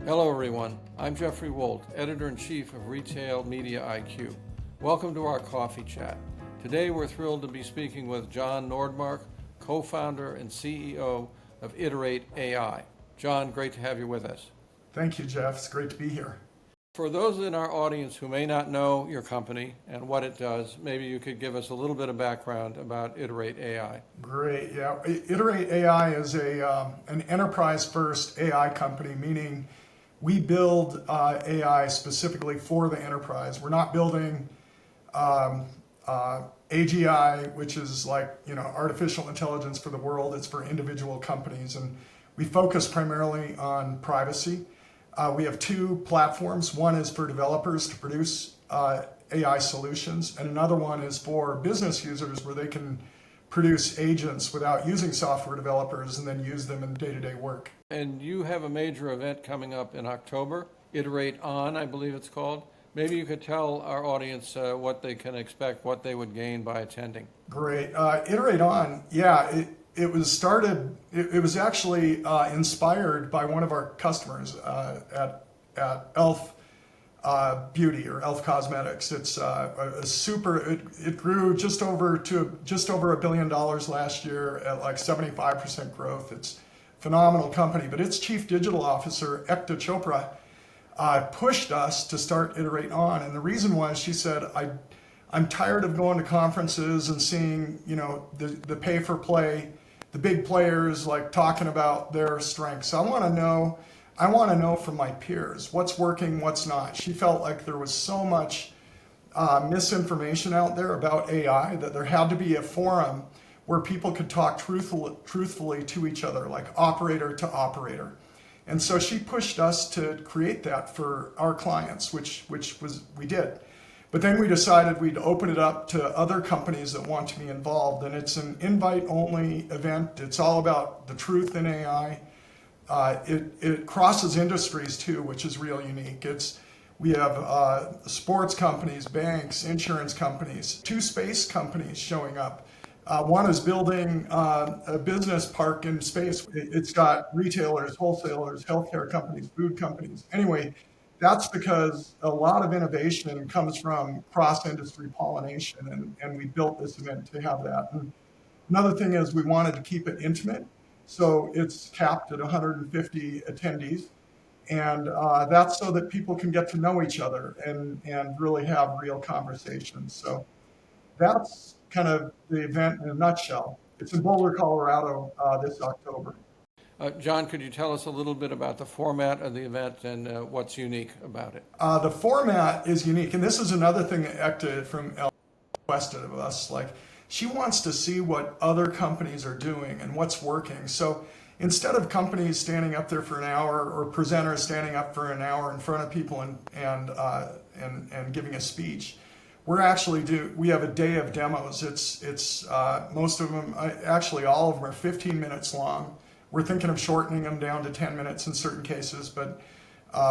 Hello everyone, I'm Jeffrey Wolt, Editor-in-Chief of Retail Media IQ. Welcome to our coffee chat. Today we're thrilled to be speaking with Jon Nordmark, co-founder and CEO of Iterate.ai. Jon, great to have you with us. Thank you, Jeff. It's great to be here. For those in our audience who may not know your company and what it does, maybe you could give us a little bit of background about Iterate.ai. Great, yeah. Iterate.ai is an enterprise-first AI company, meaning we build AI specifically for the enterprise. We're not building AGI, which is like, artificial intelligence for the world. It's for individual companies, and we focus primarily on privacy. We have two platforms. One is for developers to produce AI solutions, and another one is for business users where they can produce agents without using software developers and then use them in day-to-day work. And you have a major event coming up in October, IterateOn, I believe it's called. Maybe you could tell our audience what they can expect, what they would gain by attending. Great. IterateOn, yeah, it was started, it was actually inspired by one of our customers at Elf Beauty or Elf Cosmetics. It's it grew just over $1 billion last year at like 75% growth. It's a phenomenal company, but its chief digital officer, Ekta Chopra, pushed us to start IterateOn. And the reason was, she said, I'm tired of going to conferences and seeing, the pay for play, the big players like talking about their strengths. I want to know from my peers what's working, what's not. She felt like there was so much misinformation out there about AI that there had to be a forum where people could talk truthfully to each other, like operator to operator. And so she pushed us to create that for our clients, which we did. But then we decided we'd open it up to other companies that want to be involved. And it's an invite-only event. It's all about the truth in AI. It crosses industries too, which is real unique. We have sports companies, banks, insurance companies, two space companies showing up. One is building a business park in space. It's got retailers, wholesalers, healthcare companies, food companies. Anyway, that's because a lot of innovation comes from cross-industry pollination, and we built this event to have that. And another thing is we wanted to keep it intimate, so it's capped at 150 attendees, and that's so that people can get to know each other and really have real conversations. So that's kind of the event in a nutshell. It's in Boulder, Colorado this October. Jon, could you tell us a little bit about the format of the event and what's unique about it? The format is unique, and this is another thing that Ekta from Elf requested of us. Like, she wants to see what other companies are doing and what's working. So instead of companies standing up there for an hour or presenters standing up for an hour in front of people and giving a speech, we have a day of demos. It's most of them, actually all of them are 15 minutes long. We're thinking of shortening them down to 10 minutes in certain cases, but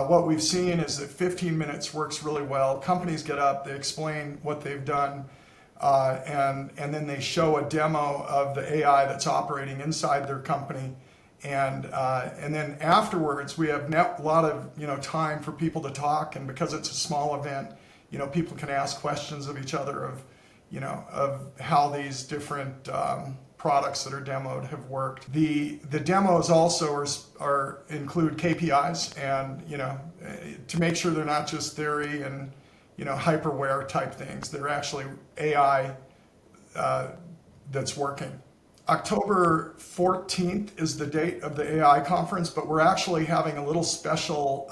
what we've seen is that 15 minutes works really well. Companies get up, they explain what they've done, and then they show a demo of the AI that's operating inside their company. And then afterwards, we have a lot of time for people to talk, and because it's a small event, people can ask questions of each other of how these different products that are demoed have worked. The demos also include KPIs and to make sure they're not just theory and hyperware type things. They're actually AI that's working. October 14th is the date of the AI conference, but we're actually having a little special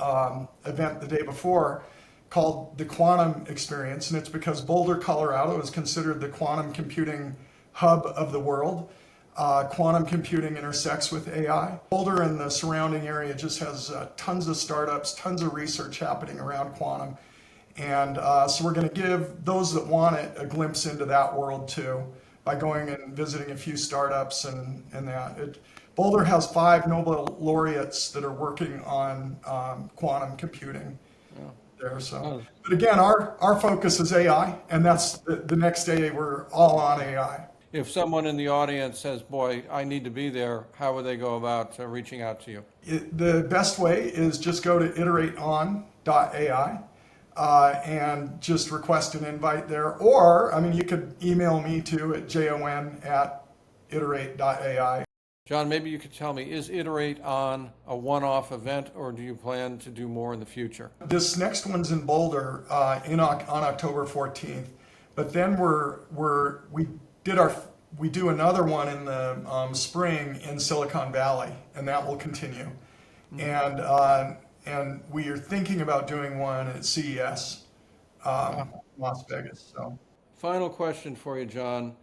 event the day before called the Quantum Experience, and it's because Boulder, Colorado is considered the quantum computing hub of the world. Quantum computing intersects with AI. Boulder and the surrounding area just has tons of startups, tons of research happening around quantum. And so we're going to give those that want it a glimpse into that world too by going and visiting a few startups and that. Boulder has 5 Nobel laureates that are working on quantum computing. Yeah. There, so. But again, our focus is AI, and that's the next day we're all on AI. If someone in the audience says, boy, I need to be there, how would they go about reaching out to you? The best way is just go to IterateOn.ai and just request an invite there. Or, I mean, you could email me too at jon@Iterate.ai. John, maybe you could tell me, is Iterate On a one-off event, or do you plan to do more in the future? This next one's in Boulder on October 14th, but then we do another one in the spring in Silicon Valley, and that will continue. And we are thinking about doing one at CES, Las Vegas. So, Final question for you, John.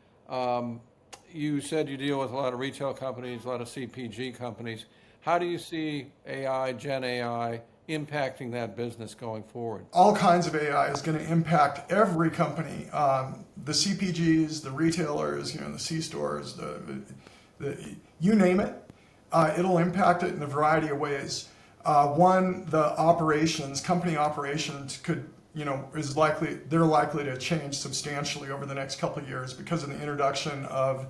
You said you deal with a lot of retail companies, a lot of CPG companies. How do you see AI, Gen AI, impacting that business going forward? all kinds of AI is going to impact every company, the CPGs, the retailers, the C-stores, you name it. It'll impact it in a variety of ways. One, the company operations they're likely to change substantially over the next couple of years because of the introduction of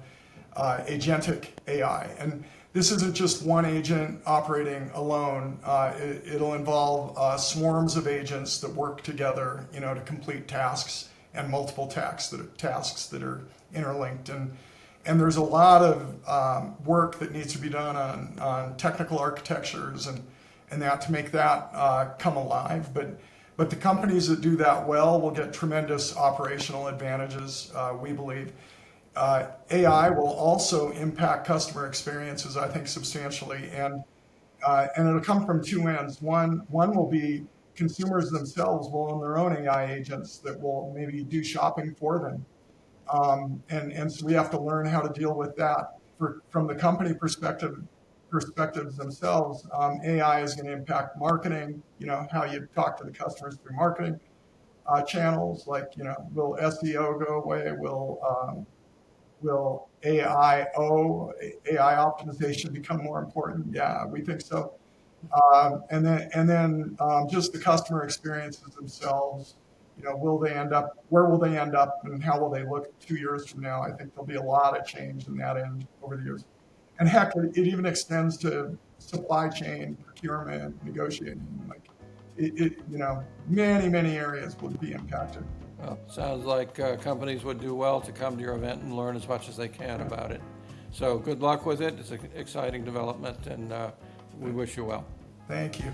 agentic AI. And this isn't just one agent operating alone. It'll involve swarms of agents that work together, to complete tasks and multiple tasks that are interlinked. And there's a lot of work that needs to be done on technical architectures and that to make that come alive. But the companies that do that well will get tremendous operational advantages, we believe. AI will also impact customer experiences, I think, substantially, and it'll come from two ends. One will be consumers themselves will own their own AI agents that will maybe do shopping for them, and so we have to learn how to deal with that. From the company perspectives themselves, AI is going to impact marketing. How you talk to the customers through marketing channels, like will SEO go away? Will AI optimization become more important? Yeah, we think so. And then just the customer experiences themselves. Where will they end up, and how will they look 2 years from now? I think there'll be a lot of change in that end over the years. And heck, it even extends to supply chain, procurement, negotiating. Many areas will be impacted. Well, sounds like companies would do well to come to your event and learn as much as they can about it. So good luck with it. It's an exciting development, and we wish you well. Thank you.